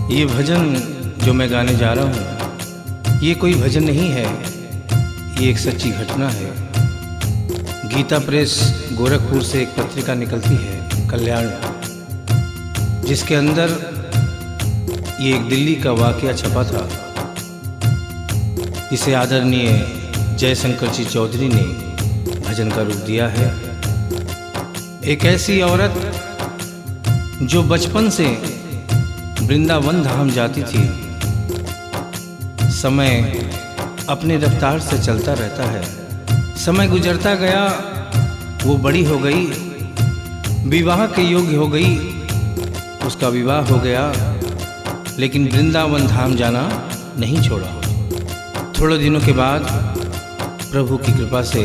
ये भजन जो मैं गाने जा रहा हूँ, ये कोई भजन नहीं है, ये एक सच्ची घटना है। गीता प्रेस गोरखपुर से एक पत्रिका निकलती है कल्याण, जिसके अंदर ये एक दिल्ली का वाकया छपा था। इसे आदरणीय जयशंकर जी चौधरी ने भजन का रूप दिया है। एक ऐसी औरत जो बचपन से वृंदावन धाम जाती थी। समय अपनी रफ्तार से चलता रहता है। समय गुजरता गया, वो बड़ी हो गई, विवाह के योग्य हो गई, उसका विवाह हो गया, लेकिन वृंदावन धाम जाना नहीं छोड़ा। थोड़े दिनों के बाद प्रभु की कृपा से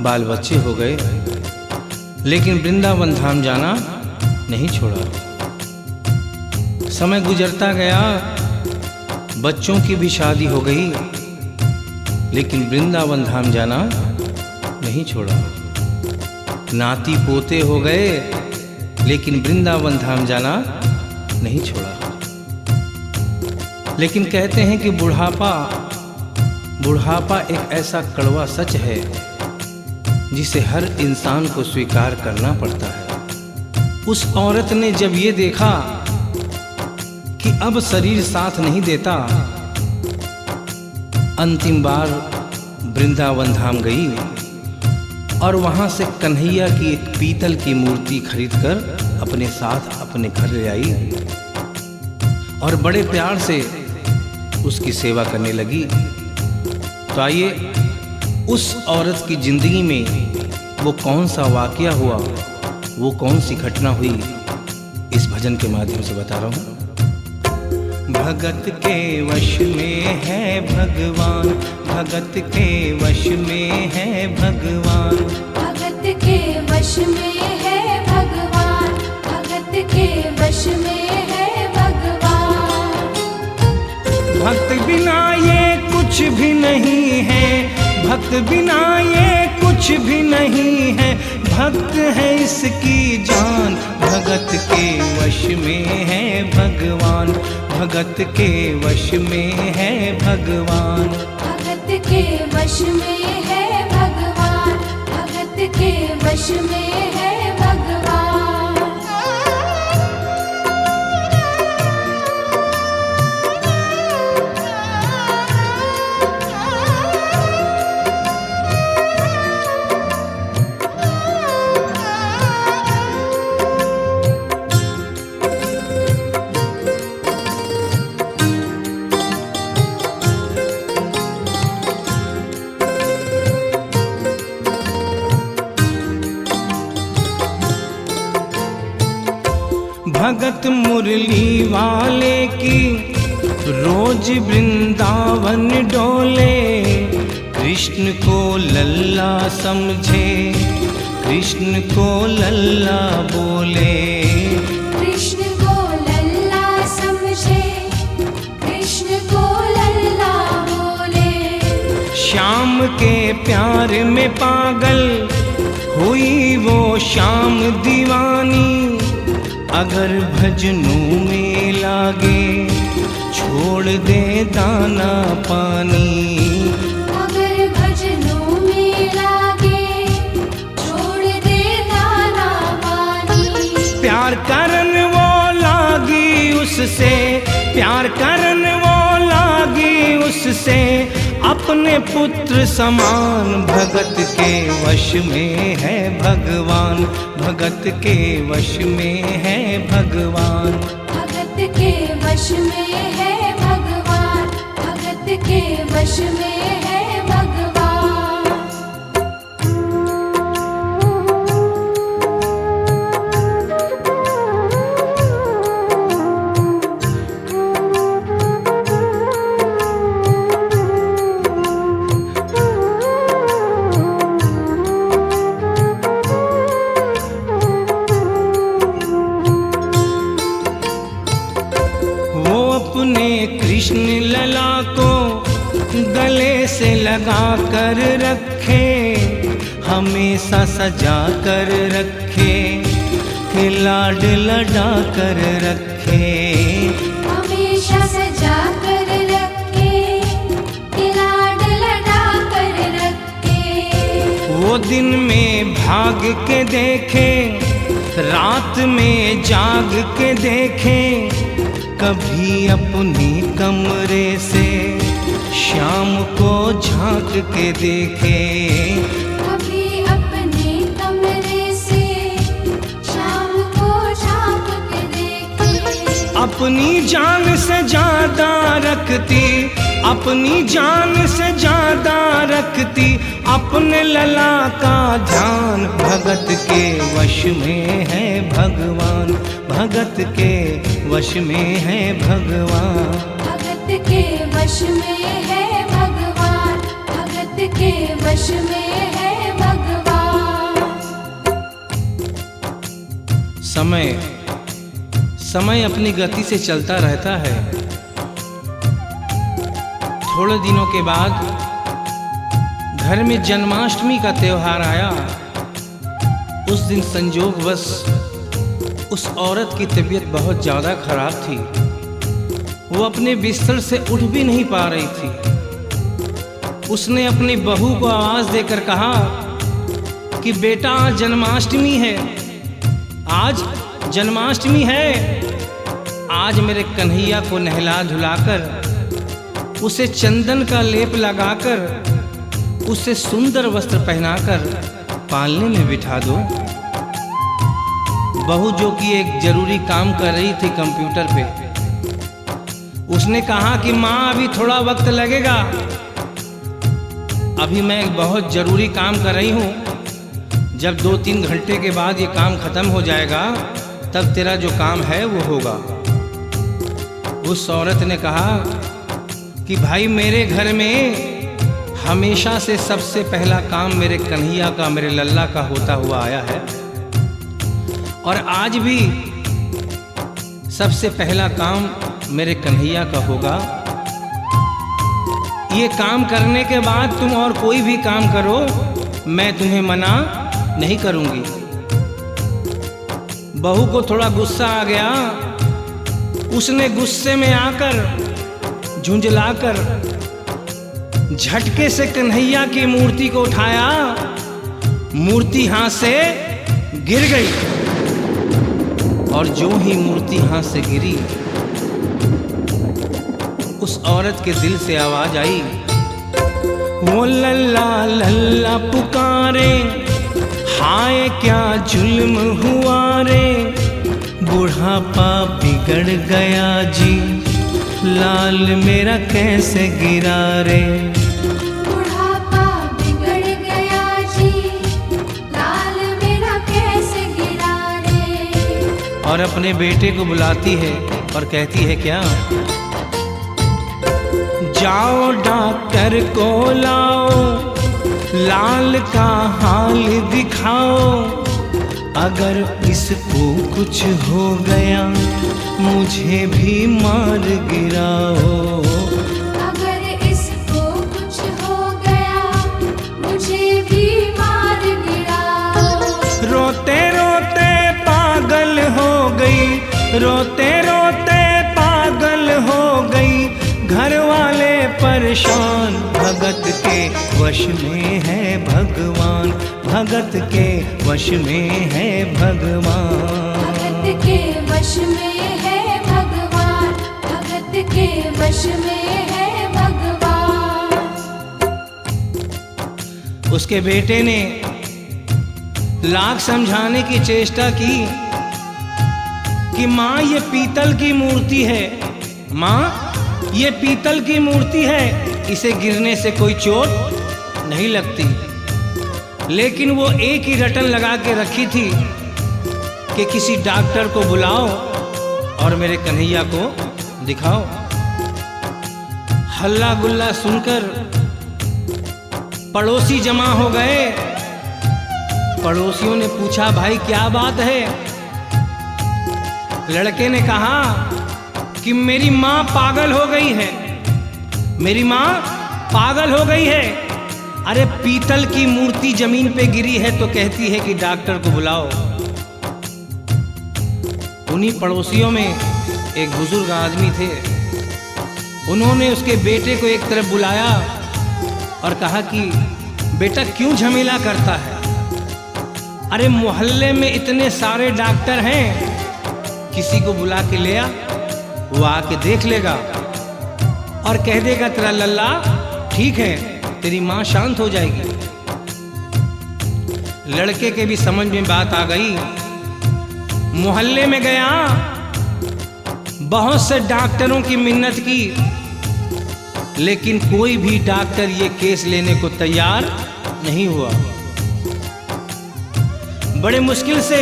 बाल बच्चे हो गए, लेकिन वृंदावन धाम जाना नहीं छोड़ा। समय गुजरता गया, बच्चों की भी शादी हो गई, लेकिन वृंदावन धाम जाना नहीं छोड़ा। नाती पोते हो गए, लेकिन वृंदावन धाम जाना नहीं छोड़ा। लेकिन कहते हैं कि बुढ़ापा एक ऐसा कड़वा सच है जिसे हर इंसान को स्वीकार करना पड़ता है। उस औरत ने जब ये देखा कि अब शरीर साथ नहीं देता, अंतिम बार वृंदावन धाम गई और वहां से कन्हैया की एक पीतल की मूर्ति खरीदकर अपने साथ अपने घर ले आई और बड़े प्यार से उसकी सेवा करने लगी। तो आइए उस औरत की जिंदगी में वो कौन सा वाकया हुआ, वो कौन सी घटना हुई, इस भजन के माध्यम से बता रहा हूँ। भगत के वश में है भगवान, भगत के वश में है भगवान, भगत के वश में है भगवान, भगत के वश में है भगवान। भक्त बिना ये कुछ भी नहीं है, भक्त बिना ये कुछ भी नहीं है, भक्त है इसकी जान। भगत के वश में है भगवान, भगत के वश में है भगवान, भगत के वश में है भगवान, भगत के वश में है भगवान। भगत मुरली वाले की रोज वृंदावन डोले, कृष्ण को लल्ला समझे, कृष्ण को लल्ला बोले, कृष्ण को लल्ला समझे, कृष्ण को लल्ला बोले। श्याम के प्यार में पागल हुई वो श्याम दीवानी, अगर भजनों में लागे छोड़ दे दाना पानी, अगर भजनों में लागे छोड़ दे दाना पानी। प्यार करन वो लागी उससे, प्यार करन वो लागी उससे, अपने पुत्र समान। भगत के वश में है भगवान, भगत के वश में है भगवान, भगत के वश में है भगवान, भगत के वश में है भगवान। अपने कृष्ण लला को गले से लगा कर रखे, हमेशा सजा कर रखे, लाड लड़ा कर रखे, हमें सजा कर रखे, कि लाड लडा कर रखे। वो दिन में भाग के देखे, रात में जाग के देखे, कभी अपने कमरे से शाम को झांक के देखे। कभी अपने कमरे से शाम को झांक के देखे। अपनी जान से ज्यादा रखती, अपनी जान से ज्यादा रखती, अपने लला का ध्यान। भगत के वश में है भगवान, भगत के वश में है भगवान। भगत के वश में है भगवान, भगत के वश में है भगवान। समय अपनी गति से चलता रहता है। थोड़े दिनों के बाद घर में जन्माष्टमी का त्योहार आया। उस दिन संयोगवश उस औरत की तबीयत बहुत ज़्यादा खराब थी। वो अपने बिस्तर से उठ भी नहीं पा रही थी। उसने अपनी बहू को आवाज़ देकर कहा कि बेटा आज जन्माष्टमी है, आज जन्माष्टमी है। आज मेरे कन्हैया को नहला धुलाकर, उसे चंदन का लेप लगाकर, उसे सुंदर वस्त्र पहनाकर पालने में बिठा दो। बहू जो कि एक जरूरी काम कर रही थी कंप्यूटर पे, उसने कहा कि माँ अभी थोड़ा वक्त लगेगा, अभी मैं एक बहुत जरूरी काम कर रही हूँ। जब 2-3 घंटे के बाद ये काम खत्म हो जाएगा तब तेरा जो काम है वो होगा। उस औरत ने कहा कि भाई मेरे घर में हमेशा से सबसे पहला काम मेरे कन्हैया का, मेरे लल्ला का होता हुआ आया है, और आज भी सबसे पहला काम मेरे कन्हैया का होगा। ये काम करने के बाद तुम और कोई भी काम करो, मैं तुम्हें मना नहीं करूंगी। बहू को थोड़ा गुस्सा आ गया। उसने गुस्से में आकर, झुंझलाकर झटके से कन्हैया की मूर्ति को उठाया। मूर्ति हाथ से गिर गई, और जो ही मूर्ति हाथ से गिरी, उस औरत के दिल से आवाज आई, वो लल्ला लल्ला पुकारे, हाय क्या जुल्म हुआ रे। बुढ़ापा बिगड़ गया जी, लाल मेरा कैसे गिरा रे। बुढ़ापा बिगड़ गया जी, लाल मेरा कैसे गिरा रे। और अपने बेटे को बुलाती है और कहती है क्या, जाओ डॉक्टर को लाओ, लाल का हाल दिखाओ। अगर इसको कुछ हो गया मुझे भी मार गिराओ। अगर इसको कुछ हो गया मुझे भी मार गिराओ। रोते रोते पागल हो गई, रोते रोते पागल हो गई, घर वाले परेशान। भगत के वश में है भगवान, भगत के वश में है भगवान। भगत के वश में है भगवान, भगत के वश में है भगवान। उसके बेटे ने लाख समझाने की चेष्टा की कि माँ ये पीतल की मूर्ति है, माँ ये पीतल की मूर्ति है, इसे गिरने से कोई चोट नहीं लगती। लेकिन वो एक ही रटन लगा के रखी थी कि किसी डॉक्टर को बुलाओ और मेरे कन्हैया को दिखाओ। हल्ला गुल्ला सुनकर पड़ोसी जमा हो गए। पड़ोसियों ने पूछा, भाई क्या बात है? लड़के ने कहा कि मेरी माँ पागल हो गई है, मेरी माँ पागल हो गई है। अरे पीतल की मूर्ति जमीन पे गिरी है तो कहती है कि डॉक्टर को बुलाओ। उन्हीं पड़ोसियों में एक बुजुर्ग आदमी थे। उन्होंने उसके बेटे को एक तरफ बुलाया और कहा कि बेटा क्यों झमेला करता है? अरे मोहल्ले में इतने सारे डॉक्टर हैं, किसी को बुला के ले आ, वो आके देख लेगा और कह देगा तेरा लल्ला ठीक है, तेरी माँ शांत हो जाएगी। लड़के के भी समझ में बात आ गई। मोहल्ले में गया, बहुत से डॉक्टरों की मिन्नत की, लेकिन कोई भी डॉक्टर ये केस लेने को तैयार नहीं हुआ। बड़े मुश्किल से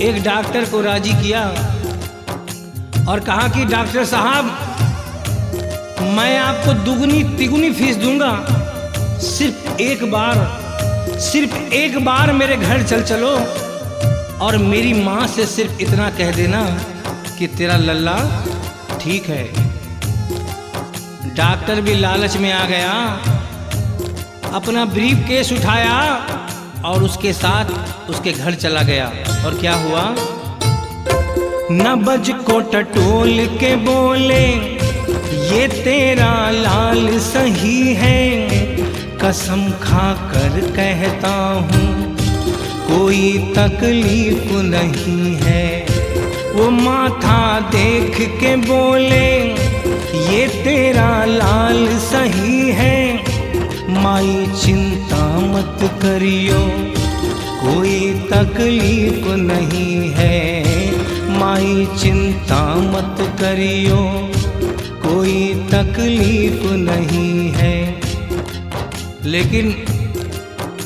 एक डॉक्टर को राजी किया और कहा कि डॉक्टर साहब, मैं आपको दुगनी तिगुनी फीस दूंगा, सिर्फ एक बार मेरे घर चलो और मेरी माँ से सिर्फ इतना कह देना कि तेरा लल्ला ठीक है। डॉक्टर भी लालच में आ गया, अपना ब्रीफ केस उठाया और उसके साथ उसके घर चला गया। और क्या हुआ? नबज को टटोल के बोले, ये तेरा लाल सही है, कसम खा कर कहता हूँ कोई तकलीफ नहीं है। वो माथा देख के बोले, ये तेरा लाल सही है, माई चिंता मत करियो कोई तकलीफ नहीं है, माई चिंता मत करियो कोई तकलीफ नहीं है। लेकिन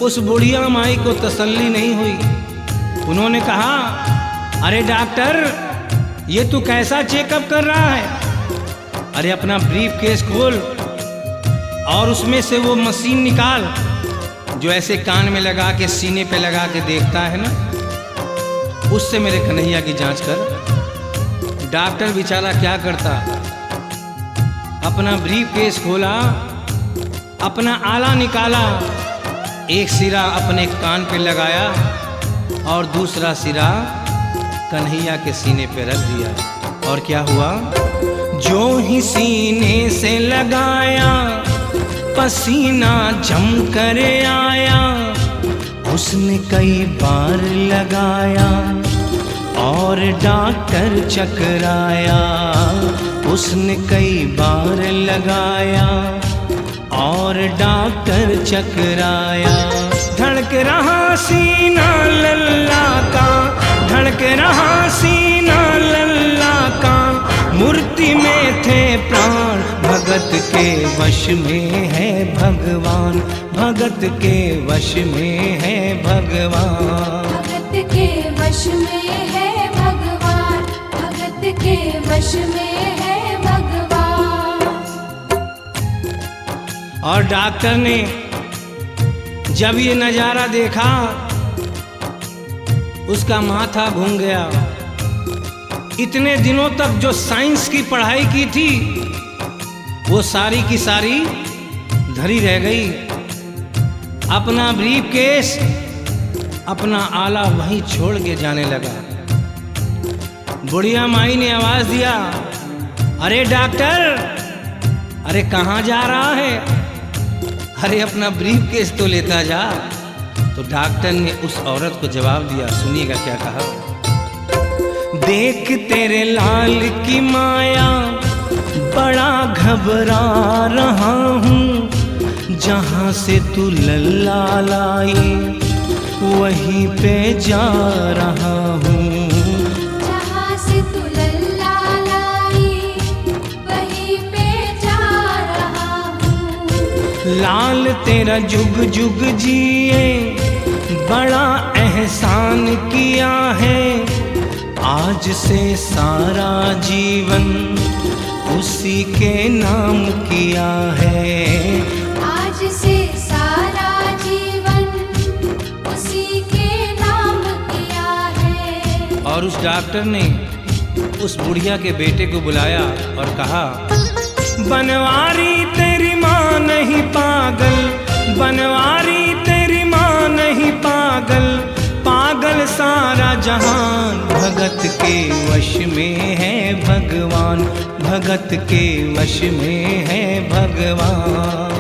उस बुढ़िया माई को तसल्ली नहीं हुई। उन्होंने कहा, अरे डॉक्टर, ये तू कैसा चेकअप कर रहा है? अरे अपना ब्रीफ केस खोल और उसमें से वो मशीन निकाल जो ऐसे कान में लगा के सीने पे लगा के देखता है ना, उससे मेरे कन्हैया की जांच कर। डॉक्टर बेचारा क्या करता, अपना ब्रीफ केस खोला, अपना आला निकाला, एक सिरा अपने कान पे लगाया और दूसरा सिरा कन्हैया के सीने पे रख दिया। और क्या हुआ? जो ही सीने से लगाया, पसीना जम कर आया, उसने कई बार लगाया और डॉक्टर चकराया, उसने कई बार लगाया और डॉक्टर चकराया। धड़क रहा सीना लल्ला का, धड़क रहा सीना लल्ला का, मूर्ति में थे प्राण, भगत के वश में है भगवान, भगत के वश में है भगवान, भगत के वश में है भगवान, भगत के वश में है भगवान। और डॉक्टर ने जब ये नजारा देखा, उसका माथा घूम गया। इतने दिनों तक जो साइंस की पढ़ाई की थी, वो सारी की सारी धरी रह गई। अपना ब्रीफ केस, अपना आला वहीं छोड़ के जाने लगा। बुढ़िया माई ने आवाज दिया, अरे डॉक्टर, अरे कहाँ जा रहा है? अरे अपना ब्रीफ केस तो लेता जा। तो डॉक्टर ने उस औरत को जवाब दिया, सुनिएगा क्या कहा। देख तेरे लाल की माया, बड़ा घबरा रहा हूँ, जहाँ से तू लल्ला लाई वहीं पे जा रहा हूँ, जहाँ से तू लल्ला लाई वहीं पे जा रहा हूँ। लाल तेरा जुग जुग जिए, बड़ा एहसान किया है, आज से सारा जीवन उसी के नाम किया है, आज से सारा जीवन उसी के नाम किया है। और उस डॉक्टर ने उस बुढ़िया के बेटे को बुलाया और कहा, बनवारी तेरी माँ नहीं पागल, बनवारी तेरी माँ नहीं पागल, पागल सारा जहान, भगत के वश में है भगवान, भगत के वश में है भगवान।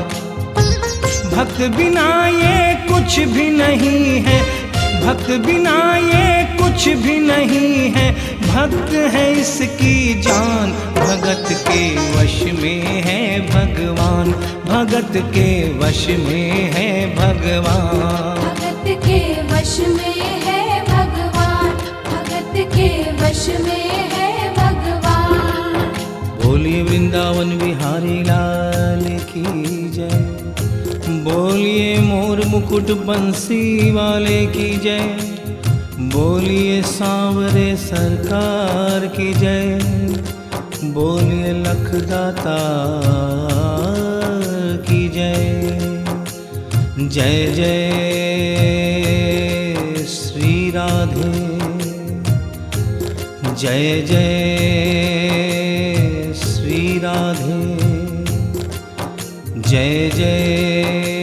भक्त बिना ये कुछ भी नहीं है, भक्त बिना ये कुछ भी नहीं है, भक्त है इसकी जान। भगत के वश में है भगवान, भगत के वश में है भगवान। भगत के वश में है भगवान, भगत के वश में है भगवान। बोलिए वृंदावन बिहारी लाल की जय, बोलिए मोर मुकुट बंसी वाले की जय, बोलिए सांवरे सरकार की जय, बोलिए लखदाता की जय। जय जय श्री राधे, जय जय श्री राधे, जय जय